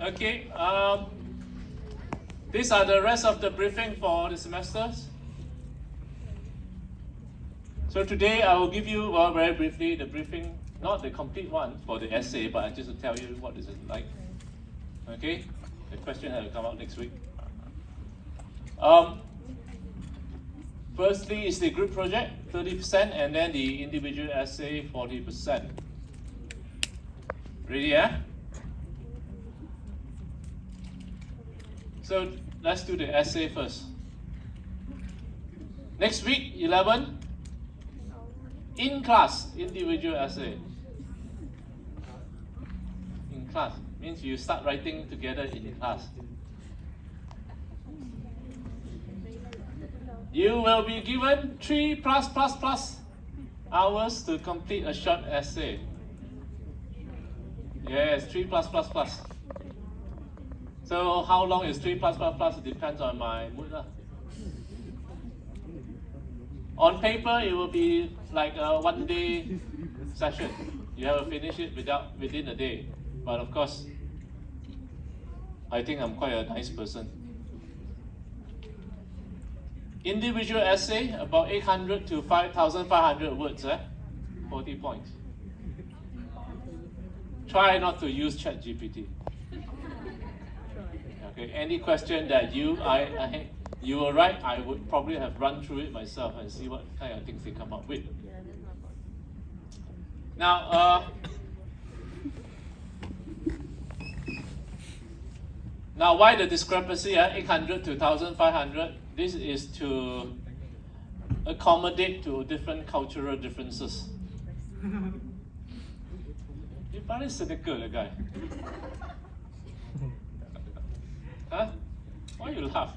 Okay, these are the rest of the briefing for the semesters. So today I will give you very briefly the briefing, not the complete one for the essay, but just to tell you what is it like. Okay, the question will come out next week. Firstly is the group project, 30%, and then the individual essay, 40%. Ready, yeah? So let's do the essay first. Next week, 11, in class, individual essay. In class, means you start writing together in class. You will be given 3+++ hours to complete a short essay. Yes, 3+++. So how long is 3+++? It depends on my mood. On paper, it will be like a 1-day session. You have to finish it within a day. But of course, I think I'm quite a nice person. Individual essay, about 800 to 5,500 words, 40 points. Try not to use ChatGPT. Okay, any question that you were right, I would probably have run through it myself and see what kind of things they come up with. Now, now why the discrepancy, 800 to 1,500? This is to accommodate to different cultural differences. You're very cynical, the guy. Huh? Why you laugh?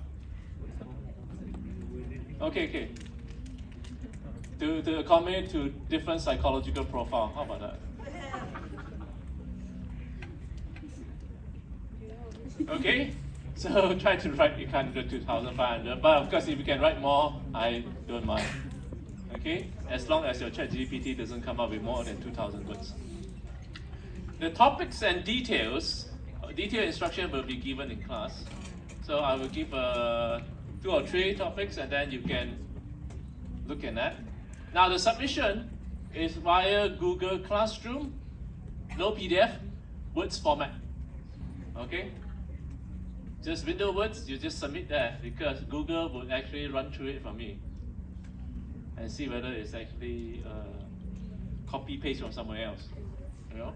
Okay. To accommodate to different psychological profile. How about that? Okay, so try to write 800 to 1,500. But of course, if you can write more, I don't mind. Okay, as long as your ChatGPT doesn't come up with more than 2,000 words. The topics and detailed instruction will be given in class. So I will give 2 or 3 topics and then you can look at that. Now the submission is via Google Classroom, no PDF, words format. Okay? Just window words, you just submit that because Google will actually run through it for me and see whether it's actually copy paste from somewhere else. You know?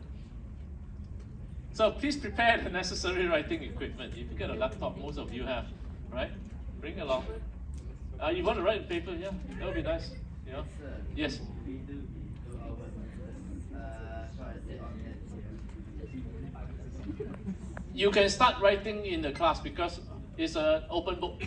So please prepare the necessary writing equipment. If you get a laptop, most of you have, right? Bring it along. You want to write in paper? Yeah, that would be nice. You know? Yes. You can start writing in the class because it's an open book.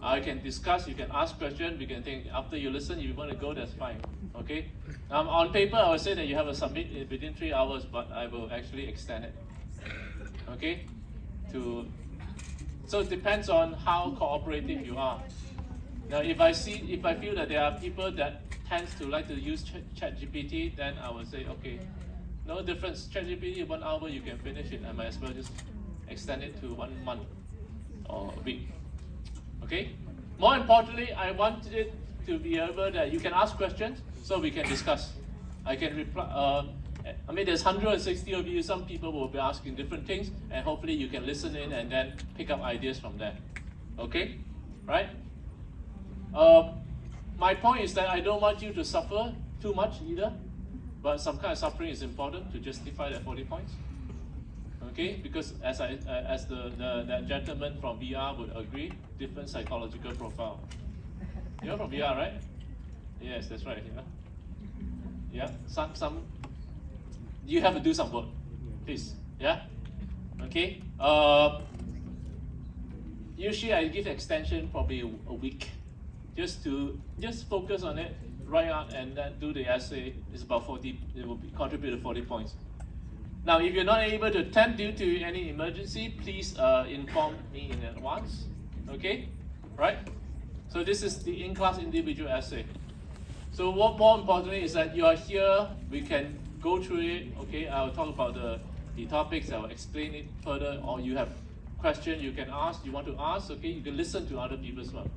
I can discuss, you can ask questions, we can think, after you listen, if you want to go, that's fine. Okay? On paper, I would say that you have to submit it within 3 hours, but I will actually extend it. Okay? So it depends on how cooperative you are. Now, if I feel that there are people that tends to like to use ChatGPT, then I will say, okay, no difference. ChatGPT, 1 hour you can finish it. I might as well just extend it to 1 month or a week. Okay? More importantly, I wanted it to be able that you can ask questions so we can discuss. I can reply. I mean, there's 160 of you. Some people will be asking different things, and hopefully you can listen in and then pick up ideas from there. Okay? Right? My point is that I don't want you to suffer too much either, but some kind of suffering is important to justify that 40 points. Okay? Because as that gentleman from VR would agree, different psychological profile. You're from VR, right? Yes, that's right. Yeah. Some. You have to do some work, please. Yeah. Okay. Usually I give extension probably a week, just focus on it, write out, and then do the essay. It's about 40. It will contribute to 40 points. Now, if you're not able to attend due to any emergency, please inform me in advance. Okay. Right. So this is the in-class individual essay. So what more importantly is that you are here, we can go through it. Okay, I'll talk about the the topics. I will explain it further, or you have question you can ask, you want to ask, okay, you can listen to other people as well.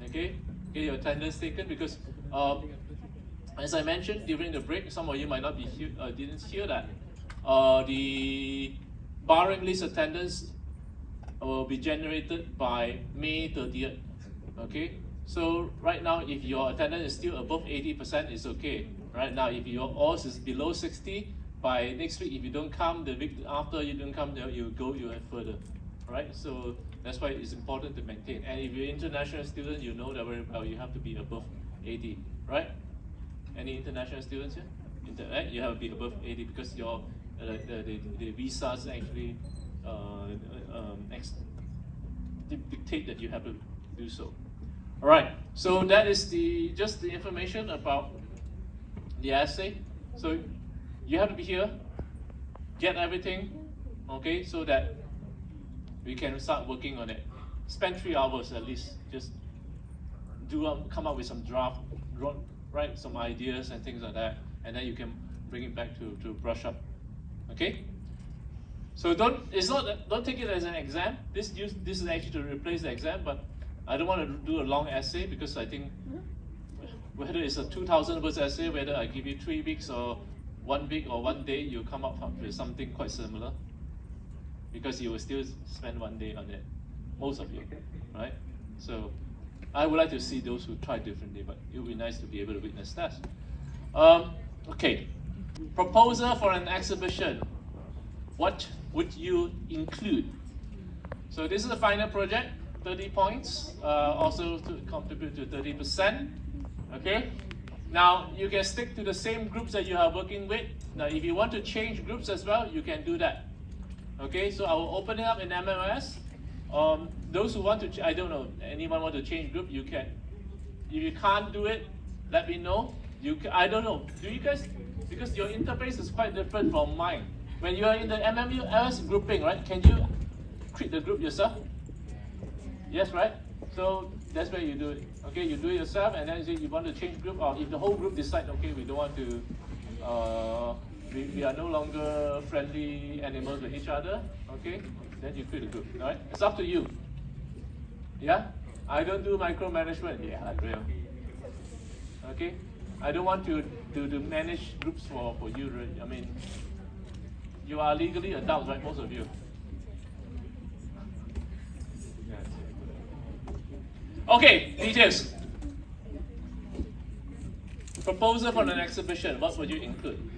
Okay, get your attendance taken, because as I mentioned during the break, some of you might not be didn't hear that. The barring list attendance will be generated by May 30th. Okay, so right now, if your attendance is still above 80%, it's okay. Right now, if your OS is below 60, by next week, if you don't come, the week after you don't come, you have further. Right, so that's why it's important to maintain. And if you're an international student, you know that very well. You have to be above 80, right? Any international students here? Right? You have to be above 80 because your the visas actually dictate that you have to do so. All right. So that is just the information about the essay. So you have to be here, get everything, okay, so that we can start working on it. Spend 3 hours at least. Just come up with some draft, write some ideas and things like that, and then you can bring it back to brush up. Okay. So don't take it as an exam. This is actually to replace the exam, but I don't want to do a long essay because I think whether it's a 2,000 words essay, whether I give you 3 weeks or 1 week or 1 day, you come up with something quite similar. Because you will still spend 1 day on it, most of you, right? So I would like to see those who try differently, but it would be nice to be able to witness that. Okay, proposal for an exhibition. What would you include? So this is the final project, 30 points, also to contribute to 30%, okay? Now, you can stick to the same groups that you are working with. Now, if you want to change groups as well, you can do that. Okay, so I will open it up in MMS. Those who want to, I don't know, anyone want to change group, you can. If you can't do it, let me know. I don't know, do you guys, because your interface is quite different from mine. When you are in the MMS grouping, right, can you create the group yourself? Yes, right? So that's where you do it. Okay, you do it yourself, and then you say you want to change group, or if the whole group decide, okay, we don't want to, we are no longer friendly animals with each other, okay? Then you create a group, all right? It's up to you. Yeah? I don't do micromanagement. Yeah, Andrea. Okay? I don't want to manage groups for you, right? I mean, you are legally adults, right? Most of you. Okay, details. Proposal for an exhibition. What would you include?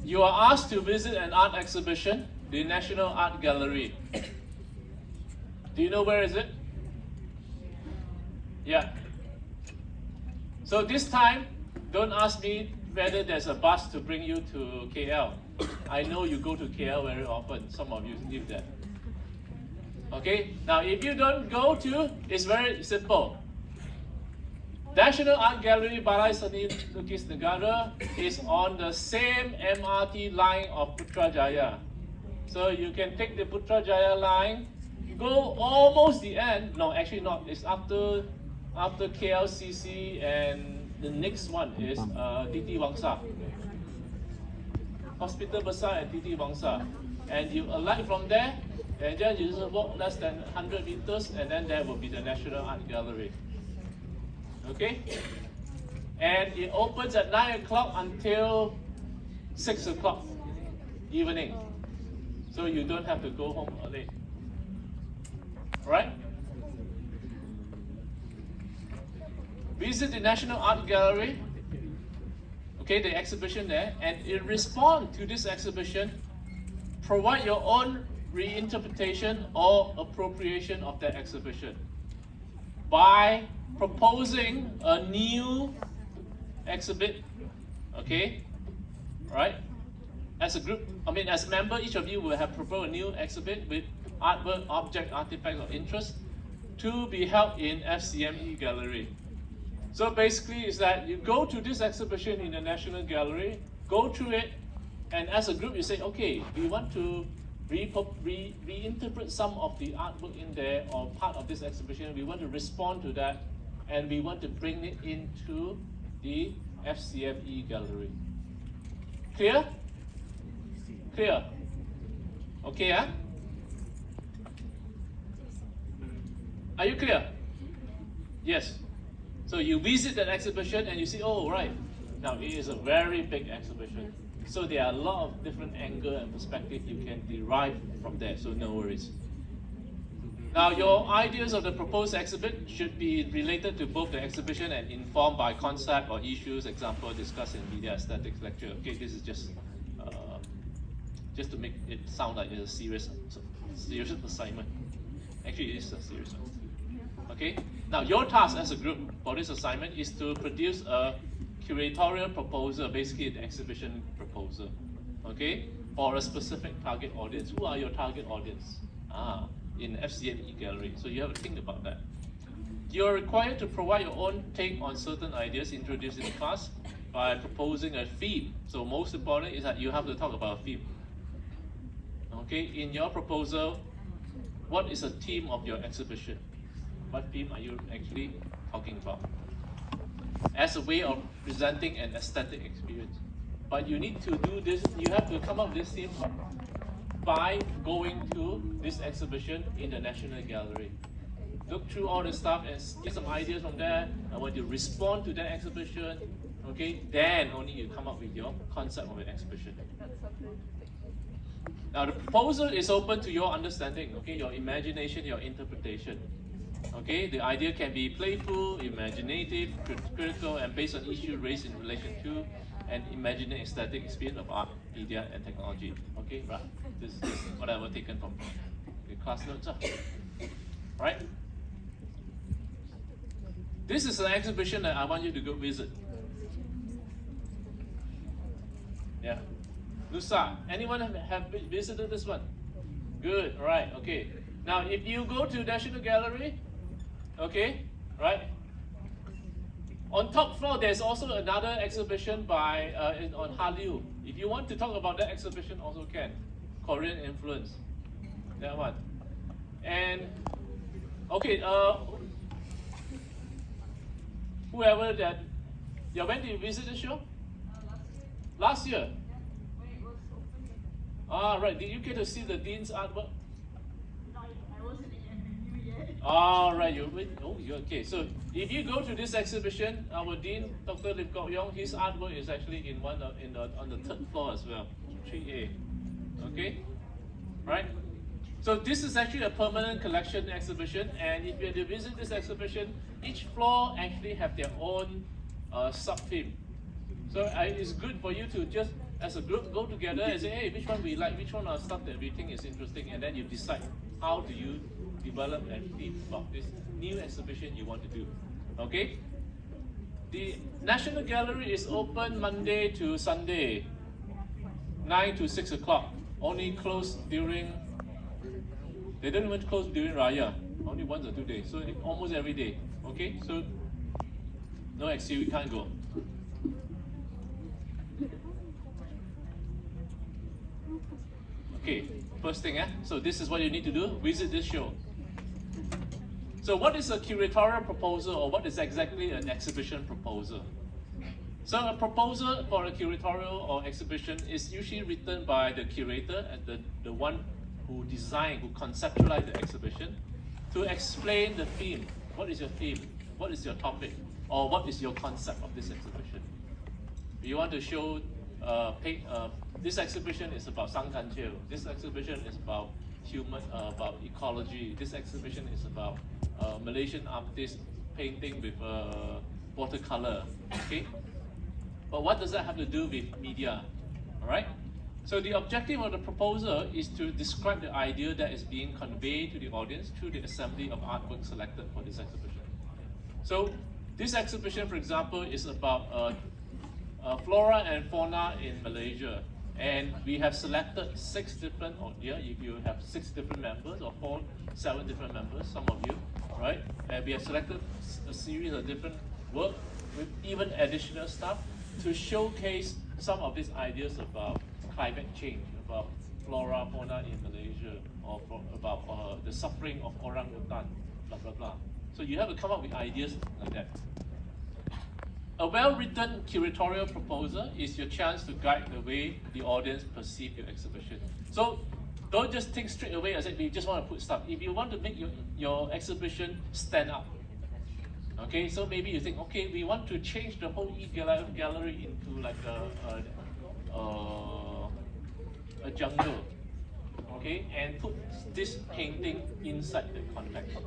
You are asked to visit an art exhibition, the National Art Gallery. Do you know where is it? Yeah. So this time, don't ask me whether there's a bus to bring you to KL. I know you go to KL very often. Some of you live there. Okay? Now, if you don't go to, it's very simple. National Art Gallery Balai Seni Lukis Negara is on the same MRT line of Putrajaya. So you can take the Putrajaya line, go almost the end. No, actually not. It's after KLCC, and the next one is Titi Wangsa. Hospital Besar and Titi Wangsa. And you alight from there, and then you just walk less than 100 meters, and then there will be the National Art Gallery. Okay? And it opens at 9 o'clock until 6 o'clock evening. So you don't have to go home early. Alright? Visit the National Art Gallery, okay, the exhibition there, and in response to this exhibition, provide your own reinterpretation or appropriation of that exhibition by proposing a new exhibit, okay, right? As a group, as a member, each of you will have proposed a new exhibit with artwork, object, artifacts of interest to be held in FCME Gallery. So basically, is that you go to this exhibition in the National Gallery, go through it, and as a group, you say, okay, we want to reinterpret some of the artwork in there or part of this exhibition. We want to respond to that, and we want to bring it into the FCME Gallery. Clear? Clear? Okay, huh? Are you clear? Yes. So you visit that exhibition and you see, oh, right. Now it is a very big exhibition. So there are a lot of different angle and perspective you can derive from there, so no worries. Now your ideas of the proposed exhibit should be related to both the exhibition and informed by concept or issues, example discussed in media aesthetics lecture. Okay, this is just to make it sound like it's a serious assignment. Actually, it is a serious one. Okay, now your task as a group for this assignment is to produce a curatorial proposal, basically an exhibition proposal, okay, for a specific target audience. Who are your target audience? In FCNE gallery. So you have to think about that. You're required to provide your own take on certain ideas introduced in the class by proposing a theme. So most important is that you have to talk about a theme. Okay, in your proposal, what is the theme of your exhibition? What theme are you actually talking about? As a way of presenting an aesthetic experience. But you need to do this, you have to come up with this theme by going to this exhibition in the National Gallery. Look through all the stuff and get some ideas from there. And when you respond to that exhibition, okay, then only you come up with your concept of an exhibition. Now the proposal is open to your understanding, okay, your imagination, your interpretation. Okay, the idea can be playful, imaginative, critical, and based on issues raised in relation to an imaginary aesthetic experience of art, media, and technology. Okay, right? This is what I was taken from the class notes. Right? This is an exhibition that I want you to go visit. Yeah. Nusa, anyone have visited this one? Good, right, okay. Now, if you go to National Gallery, okay, right? On top floor, there's also another exhibition by on Hallyu. If you want to talk about that exhibition, also can. Korean influence, that one. And okay, whoever that, yeah, when did you visit the show? Last year. Right. Did you get to see the Dean's artwork? I wasn't in review yet. Right. You're okay. So if you go to this exhibition, our Dean, Dr. Lim Kok Yong, his artwork is actually in on the third floor as well, 3A. Okay. Right. So this is actually a permanent collection exhibition, and if you have to visit this exhibition, each floor actually have their own sub-theme. So it's good for you to just, as a group, go together and say, hey, which one we like, which one are stuff that we think is interesting, and then you decide how do you develop a theme about this new exhibition you want to do. Okay? The National Gallery is open Monday to Sunday, 9 to 6 o'clock. Only closed during, they don't even close during Raya, only 1 or 2 days, so almost every day. Okay? So, no excuse, you can't go. Okay, first thing, so this is what you need to do, visit this show. So what is a curatorial proposal, or what is exactly an exhibition proposal? So a proposal for a curatorial or exhibition is usually written by the curator and the one who designed, who conceptualized the exhibition, to explain the theme. What is your theme? What is your topic? Or what is your concept of this exhibition? You want to show this exhibition is about Sangkanchil. This exhibition is about about ecology. This exhibition is about Malaysian artists painting with watercolor. Okay, but what does that have to do with media? All right. So the objective of the proposal is to describe the idea that is being conveyed to the audience through the assembly of artwork selected for this exhibition. So this exhibition, for example, is about flora and fauna in Malaysia, and we have selected 6 different, or yeah, if you have 6 different members, or 7 different members, some of you, right? And we have selected a series of different work with even additional stuff to showcase some of these ideas about climate change, about flora, fauna in Malaysia, or about the suffering of orangutan, blah blah blah. So you have to come up with ideas like that. A well-written curatorial proposal is your chance to guide the way the audience perceive your exhibition. So Don't just think straight away as if you just want to put stuff. If you want to make your exhibition stand out, okay, so maybe you think, okay, we want to change the whole gallery into like a jungle, okay, and put this painting inside the context.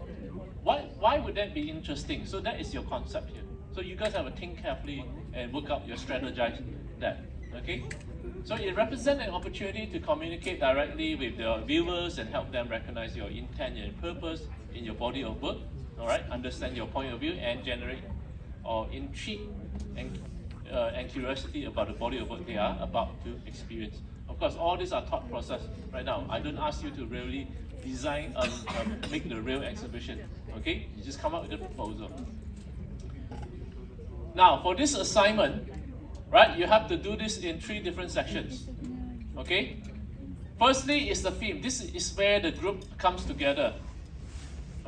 Why would that be interesting? So that is your concept here. So you guys have to think carefully and work out your strategize that, okay? So it represents an opportunity to communicate directly with the viewers and help them recognize your intent and purpose in your body of work, all right? Understand your point of view and generate or intrigue and curiosity about the body of work they are about to experience. Of course, all these are thought process right now. I don't ask you to really design, make the real exhibition, okay? You just come up with a proposal. Now, for this assignment, right, you have to do this in 3 different sections, okay? Firstly is the theme. This is where the group comes together,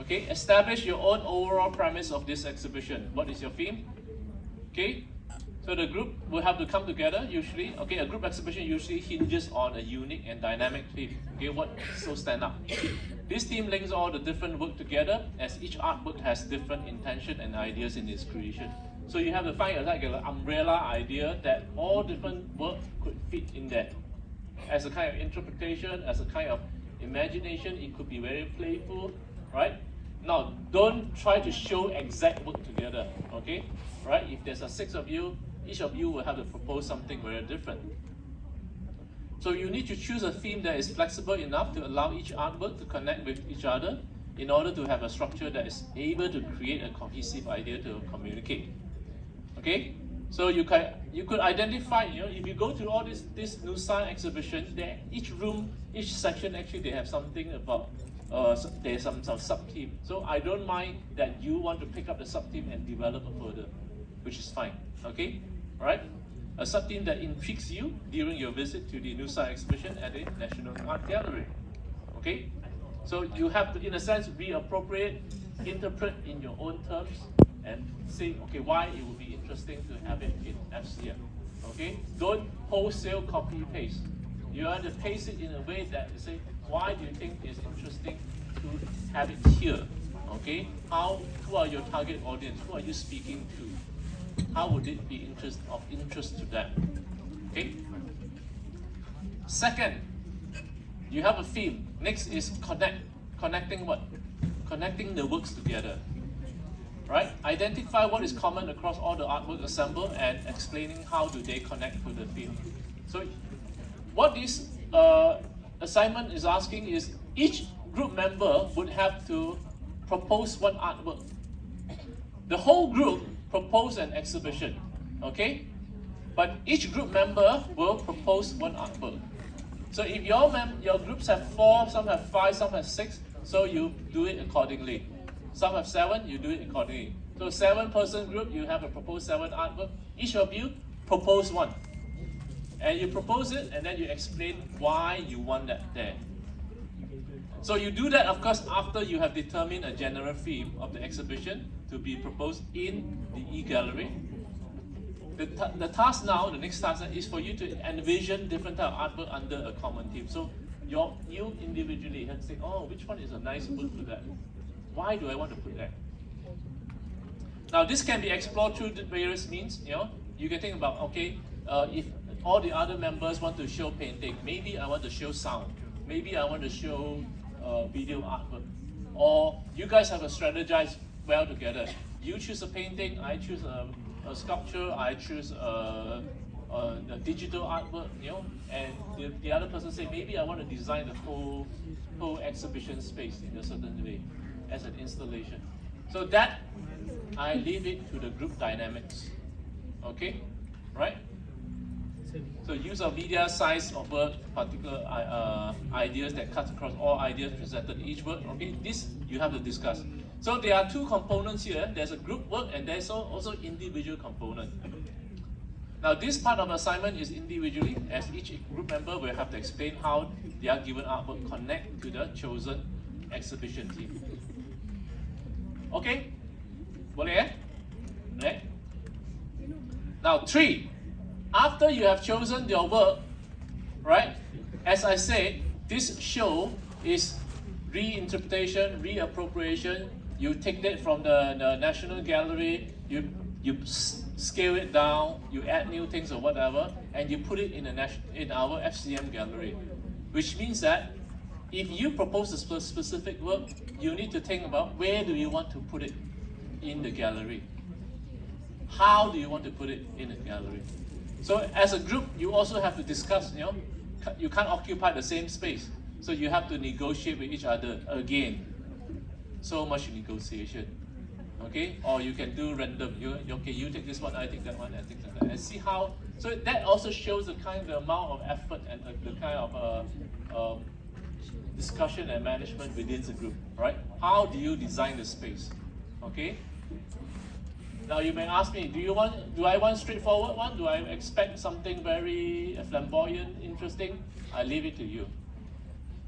okay? Establish your own overall premise of this exhibition. What is your theme? Okay? So the group will have to come together usually. Okay, a group exhibition usually hinges on a unique and dynamic theme. Okay, what so stand out? This theme links all the different work together as each artwork has different intention and ideas in its creation. So you have to find like an umbrella idea that all different work could fit in there. As a kind of interpretation, as a kind of imagination, it could be very playful, right? Now, don't try to show exact work together, okay? Right? If there's a 6 of you, each of you will have to propose something very different. So you need to choose a theme that is flexible enough to allow each artwork to connect with each other in order to have a structure that is able to create a cohesive idea to communicate. Okay? So you could identify, if you go to all this Nusa exhibition, there each room, each section actually they have something about there's some sub-theme. So I don't mind that you want to pick up the sub-theme and develop it further, which is fine. Okay? Alright? A sub-theme that intrigues you during your visit to the Nusa exhibition at the National Art Gallery. Okay? So you have to, in a sense, reappropriate, interpret in your own terms, and say, okay, why it would be interesting to have it in FCM. Okay? Don't wholesale copy-paste. You have to paste it in a way that you say, why do you think it's interesting to have it here? Okay? Who are your target audience? Who are you speaking to? How would it be of interest to them? Okay? Second, you have a theme. Next is connecting what? Connecting the works together. Right? Identify what is common across all the artwork assembled and explaining how do they connect to the theme. So what this assignment is asking is each group member would have to propose one artwork. The whole group propose an exhibition, okay? But each group member will propose one artwork. So if your groups have 4, some have 5, some have 6, so you do it accordingly. Some have 7, you do it accordingly. So 7-person group, you have to propose 7 artwork. Each of you propose one. And you propose it, and then you explain why you want that there. So you do that, of course, after you have determined a general theme of the exhibition to be proposed in the e-gallery. The task now, the next task is for you to envision different type of artwork under a common theme. So you individually have to say, oh, which one is a nice work for that? Why do I want to put that? Now this can be explored through the various means. You can think about, okay, if all the other members want to show painting, maybe I want to show sound, maybe I want to show video artwork, or you guys have to strategize well together. You choose a painting, I choose a sculpture, I choose a digital artwork, and the other person say, maybe I want to design the whole exhibition space in a certain way as an installation. So that I leave it to the group dynamics. Okay, right? So use of media, size of work, particular ideas that cuts across all ideas presented in each work. Okay, this you have to discuss. So there are 2 components here. There's a group work and there's also individual component. Now this part of the assignment is individually, as each group member will have to explain how their given artwork connect to the chosen exhibition theme. Okay? Boleh? Right? Now 3. After you have chosen your work, right? As I said, this show is reinterpretation, reappropriation. You take that from the National Gallery, you scale it down, you add new things or whatever, and you put it in our FCM gallery. Which means that if you propose a specific work, you need to think about where do you want to put it in the gallery. How do you want to put it in the gallery? So as a group, you also have to discuss, you can't occupy the same space. So you have to negotiate with each other again. So much negotiation. Okay? Or you can do random. You take this one, I take that one, and things like that. And see how, so that also shows the kind of amount of effort and the kind of discussion and management within the group, right? How do you design the space? Okay? Now you may ask me, do I want straightforward one? Do I expect something very flamboyant, interesting? I leave it to you.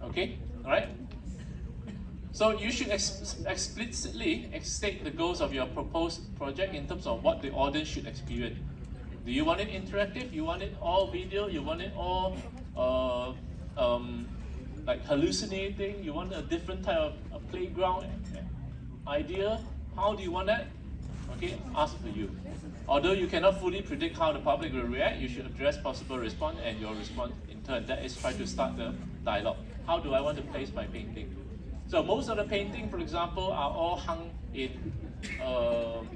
Okay? Alright? So you should explicitly state the goals of your proposed project in terms of what the audience should experience. Do you want it interactive? You want it all video? You want it all like hallucinating? You want a different type of a playground idea? How do you want that? Okay, ask for you. Although you cannot fully predict how the public will react, you should address possible response and your response in turn. That is try to start the dialogue. How do I want to place my painting? So most of the painting, for example, are all hung in an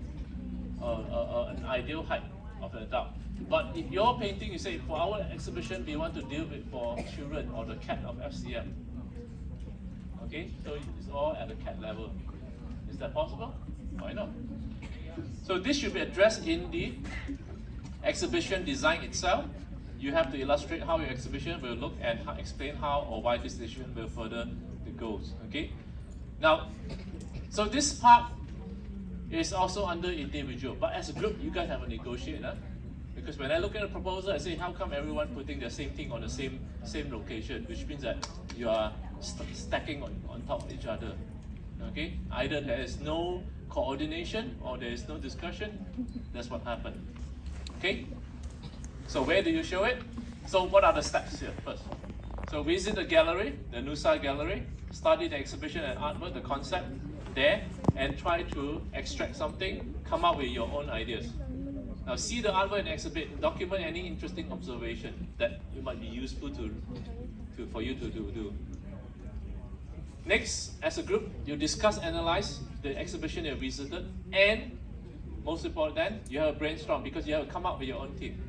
ideal height of an adult. But if your painting, you say, for our exhibition, we want to deal with for children or the cat of FCM. Okay, so it's all at the cat level. Is that possible? Why not? So this should be addressed in the exhibition design itself. You have to illustrate how your exhibition will look and explain how or why this decision will further the goals. Okay. Now, so this part is also under individual, but as a group, you guys have to negotiate. Because when I look at a proposal, I say, how come everyone putting the same thing on the same location? Which means that you are stacking on top of each other. Okay. Either there is no coordination or there is no discussion. That's what happened. Okay. So where do you show it? So what are the steps here first? So visit the gallery, the Nusa Gallery, study the exhibition and artwork, the concept there, and try to extract something, come up with your own ideas. Now see the artwork and exhibit, document any interesting observation that it might be useful for you to do. Next, as a group, you discuss, analyze the exhibition you visited, and most important then, you have a brainstorm because you have to come up with your own theme.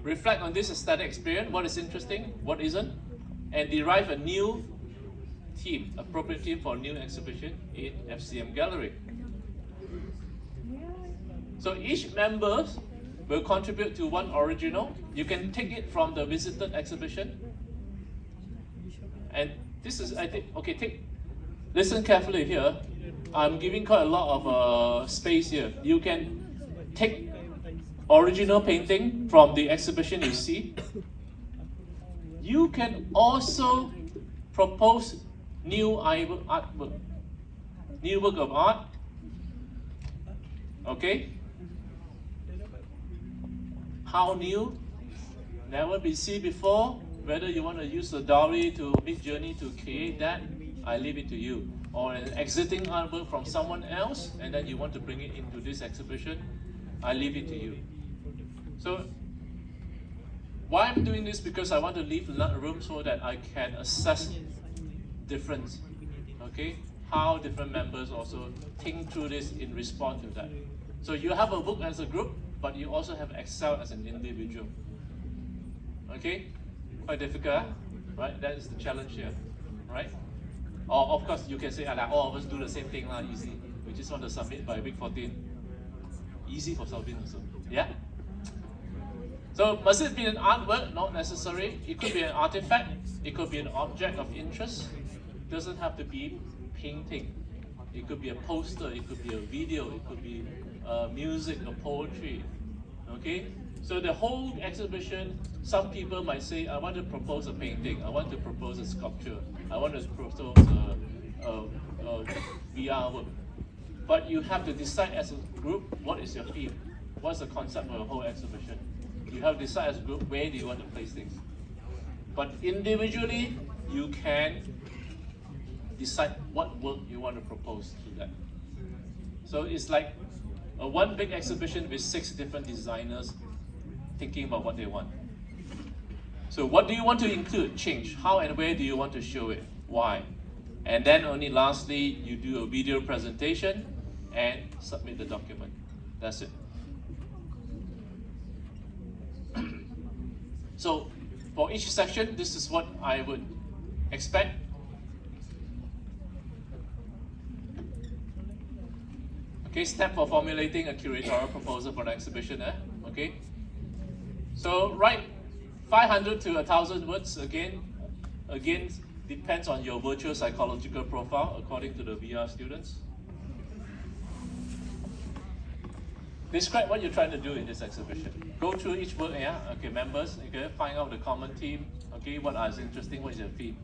Reflect on this aesthetic experience, what is interesting, what isn't, and derive a new theme, appropriate theme for a new exhibition in FCM Gallery. So each member will contribute to one original. You can take it from the visited exhibition. And this is, I think, okay, listen carefully here. I'm giving quite a lot of space here. You can take original painting from the exhibition you see. You can also propose new artwork, new work of art. Okay? How new? Never been seen before. Whether you want to use the Dory to Mid-Journey to create that, I leave it to you. Or an exiting artwork from someone else, and then you want to bring it into this exhibition, I leave it to you. So, why I'm doing this? Because I want to leave room so that I can assess difference. Okay? How different members also think through this in response to that. So you have a book as a group, but you also have Excel as an individual. Okay? Quite difficult, right? That is the challenge here, right? Or of course you can say, like, all of us do the same thing, easy. We just want to submit by week 14. Easy for Salvin also, yeah? So must it be an artwork? Not necessary. It could be an artifact. It could be an object of interest. It doesn't have to be painting. It could be a poster. It could be a video. It could be music or poetry. Okay? So the whole exhibition, some people might say, I want to propose a painting. I want to propose a sculpture. I want to propose a VR work. But you have to decide as a group, what is your theme? What's the concept of the whole exhibition? You have to decide as a group, where do you want to place things? But individually, you can decide what work you want to propose to them. So it's like a one big exhibition with 6 different designers thinking about what they want. So what do you want to include, change? How and where do you want to show it? Why? And then only lastly, you do a video presentation and submit the document. That's it. So for each section, this is what I would expect. Okay, step for formulating a curatorial proposal for the exhibition. Okay. So write 500 to 1,000 words again depends on your virtual psychological profile according to the VR students. Describe what you're trying to do in this exhibition. Go through each work, okay, members, okay, find out the common theme, okay, what is interesting, what is your theme.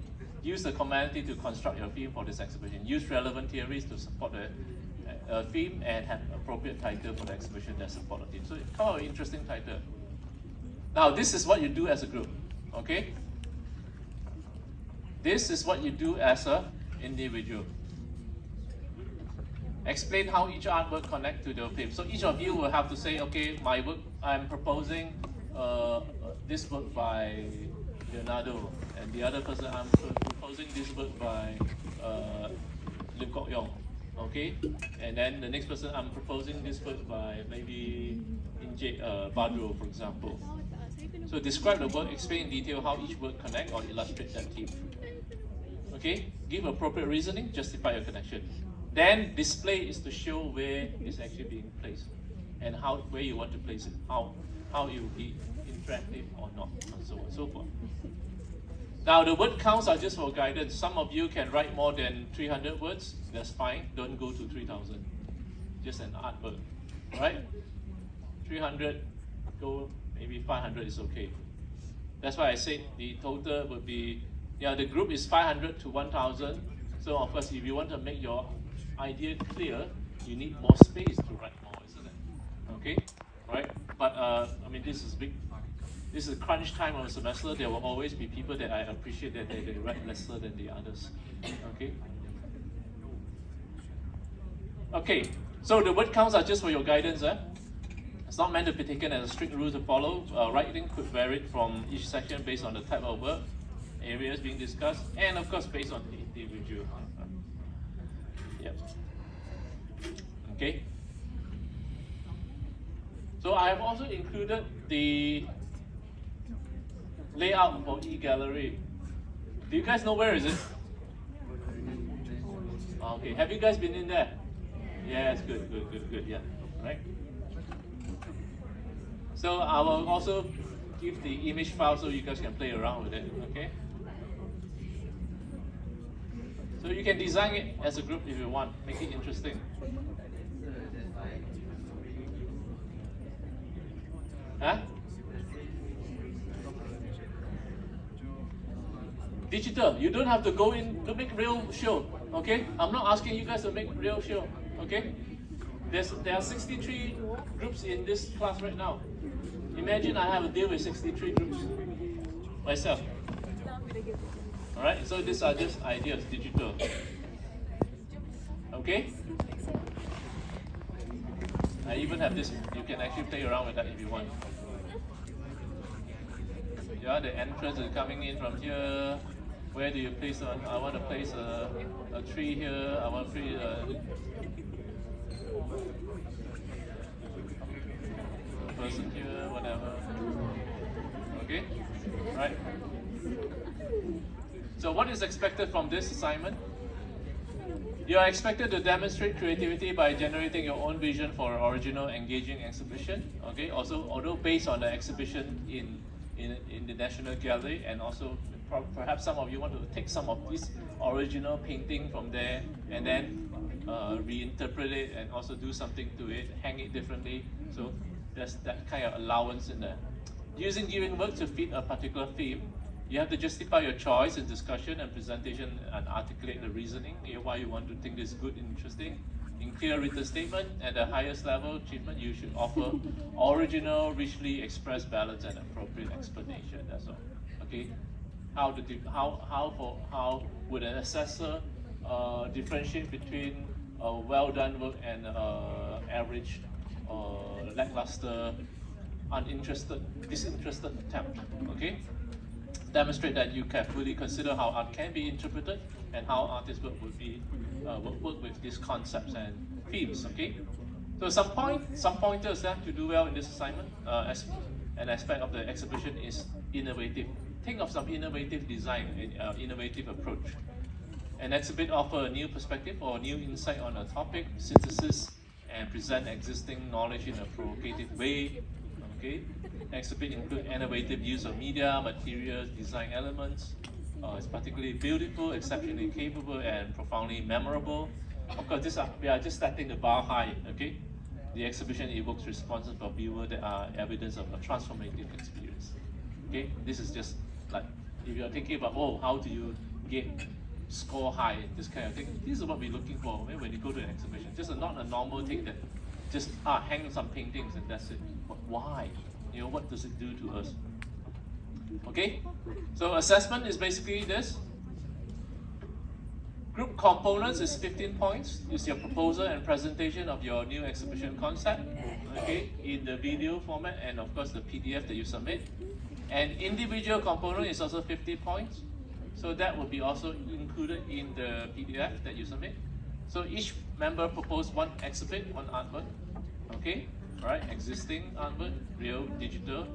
Use the commonality to construct your theme for this exhibition. Use relevant theories to support the theme and have appropriate title for the exhibition that support the theme. So come up with an interesting title. Now this is what you do as a group, okay? This is what you do as an individual. Explain how each artwork connects to the theme. So each of you will have to say, okay, my work, I'm proposing this work by Leonardo, and the other person, I'm proposing this work by Lim Kok Yong, okay? And then the next person, I'm proposing this work by maybe Badro, for example. So describe the work, explain in detail how each work connects or illustrate that theme. Okay, give appropriate reasoning, justify your connection. Then display is to show where it's actually being placed and where you want to place it, how it will be interactive or not, and so on and so forth. Now the word counts are just for guidance. Some of you can write more than 300 words, that's fine, don't go to 3,000. Just an artwork, right? 300, go maybe 500 is okay. That's why I said the total would be, the group is 500 to 1,000. So of course, if you want to make your idea clear, you need more space to write more, isn't it? Okay, right? But I mean, this is big. This is crunch time of the semester. There will always be people that I appreciate that they write lesser than the others. Okay. Okay. So the word counts are just for your guidance. It's not meant to be taken as a strict rule to follow. Writing could vary from each section based on the type of work, areas being discussed, and of course based on the individual. Yep. Okay. So I have also included the layout for e-gallery. Do you guys know where is it? Okay. Have you guys been in there? Yes. Good. Yeah. Right. So I will also give the image file so you guys can play around with it. Okay. So you can design it as a group if you want, make it interesting. Huh? Digital, you don't have to go in to make real show, okay? I'm not asking you guys to make real show, okay? There are 63 groups in this class right now. Imagine I have to deal with 63 groups myself. Alright, so these are just ideas, digital. Okay? I even have this, you can actually play around with that if you want. Yeah, the entrance is coming in from here. Where do you place on? I want to place a tree here. I want to place a person here, whatever. Okay? Right? So what is expected from this assignment? You are expected to demonstrate creativity by generating your own vision for an original, engaging exhibition. Okay. Also, although based on the exhibition in the National Gallery, and also perhaps some of you want to take some of this original painting from there and then reinterpret it and also do something to it, hang it differently. So there's that kind of allowance in there. Using given work to fit a particular theme, you have to justify your choice in discussion and presentation and articulate the reasoning, why you want to think this is good and interesting. In clear written statement, at the highest level achievement, you should offer original, richly expressed balance and appropriate explanation. That's all. Okay. how would an assessor differentiate between well done work and average or lackluster, disinterested attempt. Okay, demonstrate that you carefully consider how art can be interpreted and how artist work would work with these concepts and themes. Okay, so some pointers to do well in this assignment. As an aspect of the exhibition is innovative. Think of some innovative design and innovative approach. An exhibit offer a new perspective or new insight on a topic, synthesis, and present existing knowledge in a provocative way. Okay, exhibit include innovative use of media, materials, design elements. It's particularly beautiful, exceptionally capable, and profoundly memorable. Of course, we are just setting the bar high. Okay, the exhibition evokes responses from viewers that are evidence of a transformative experience. Okay, this is just like if you're thinking about how do you get score high, this kind of thing. This is what we're looking for when you go to an exhibition. Just not a normal thing that just hang some paintings and that's it. But why? What does it do to us? Okay, so assessment is basically this. Group components is 15 points. Is your proposal and presentation of your new exhibition concept, okay, in the video format and of course the PDF that you submit. And individual component is also 50 points. So that will be also included in the PDF that you submit. So each member proposed one exhibit, one artwork. Okay, all right, existing artwork, real, digital.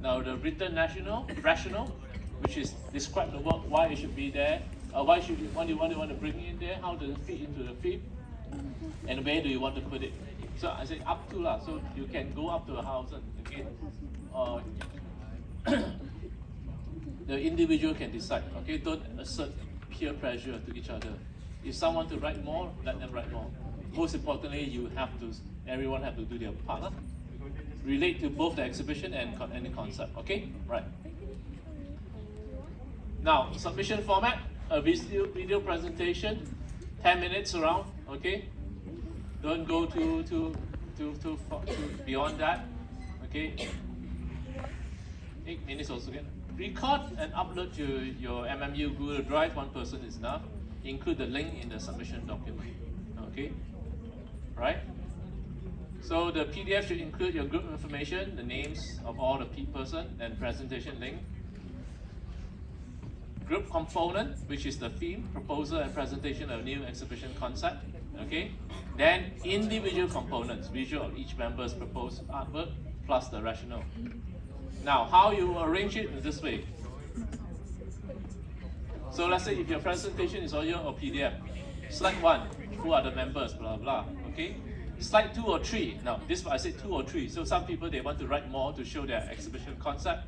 Now the written rationale, which is describe the work, why it should be there, why do you want to bring it in there, how does it fit into the theme, and where do you want to put it. So I say up to lah. So you can go up to a house and again, the individual can decide. Okay, don't assert peer pressure to each other. If someone to write more, let them write more. Most importantly, everyone have to do their part. Relate to both the exhibition and the concept. Okay, right. Now submission format: a video presentation, 10 minutes around. Okay, don't go too beyond that. Okay, 8 minutes also again. Record and upload to your MMU Google Drive. One person is enough. Include the link in the submission document. Okay, right? So the PDF should include your group information, the names of all the person, and presentation link. Group component, which is the theme, proposal, and presentation of new exhibition concept. Okay. Then individual components, visual of each member's proposed artwork plus the rationale. Now, how you arrange it in this way. So let's say if your presentation is audio or PDF, slide 1, who are the members, blah blah. Okay. Slide 2 or 3. Now, this I said 2 or 3. So some people they want to write more to show their exhibition concept.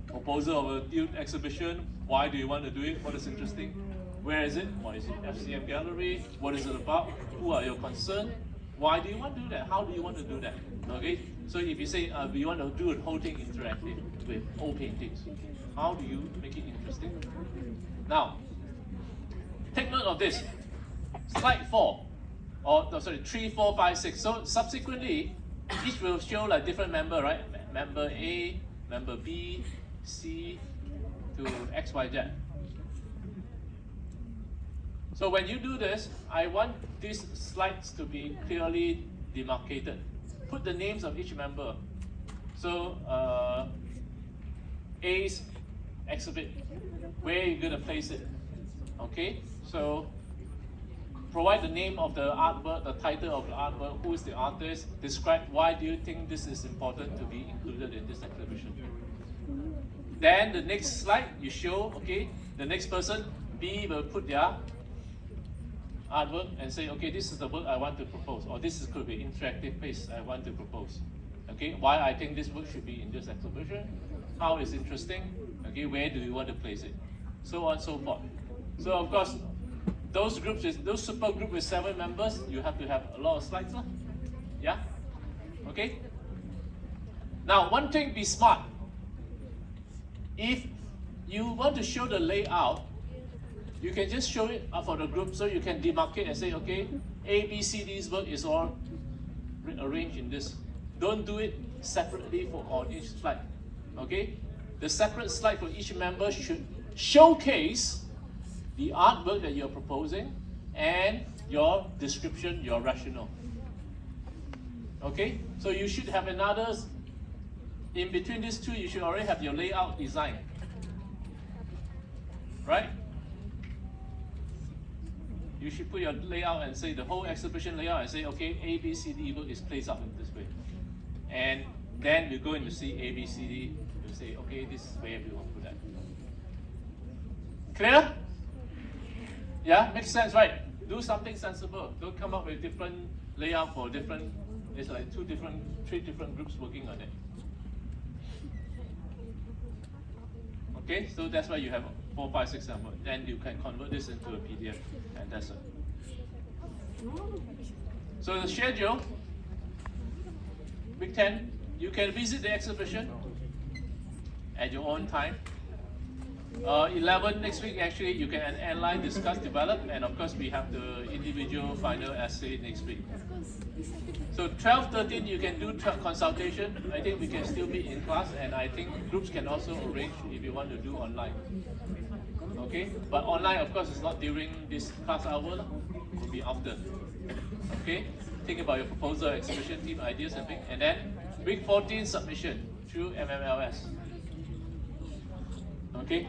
Proposal of a new exhibition. Why do you want to do it? What is interesting? Where is it? What is it? FCM gallery? What is it about? Who are your concern? Why do you want to do that? How do you want to do that? Okay. So if you say we want to do the whole thing interactive with old paintings, how do you make it interesting? Now, take note of this. Slide 4. Or no, sorry, 3, 4, 5, 6. So subsequently, each will show like different member, right? Member A, member B, C to X, Y, Z. So when you do this, I want these slides to be clearly demarcated. Put the names of each member. So A's exhibit, where are you going to place it? Okay, so provide the name of the artwork, the title of the artwork, who is the artist, describe why do you think this is important to be included in this exhibition. Then the next slide you show, okay, the next person, B, will put their artwork and say, okay, this is the work I want to propose, or this could be interactive piece I want to propose. Okay, why I think this work should be in this exhibition, how is interesting, okay, where do you want to place it, so on and so forth. So of course, those super group with 7 members, you have to have a lot of slides, yeah? Okay? Now, one thing, be smart. If you want to show the layout, you can just show it for the group, so you can demarcate and say, okay, A, B, C, D's work is all arranged in this. Don't do it separately on each slide, okay? the separate slide for each member should showcase the artwork that you're proposing and your description, your rationale. Okay, so you should have another, in between these two, you should already have your layout design. Right? You should put your layout and say the whole exhibition layout and say, okay, A, B, C, D book is placed up in this way. And then we go in to see A, B, C, D, you say, okay, this is where we want to put that. Clear? Yeah, makes sense, right? Do something sensible. Don't come up with different layout for different, it's like three different groups working on it. Okay, so that's why you have 4, 5, 6, 7. Then you can convert this into a PDF, and that's it. So the schedule, week 10, you can visit the exhibition at your own time. 11 next week, actually, you can analyze, discuss, develop, and of course we have the individual final essay next week. So 12, 13, you can do consultation. I think we can still meet in class, and I think groups can also arrange if you want to do online. Okay, but online, of course, is not during this class hour, it will be after. Okay, think about your proposal, exhibition, team ideas, and things, and then week 14 submission through MMLS. Okay.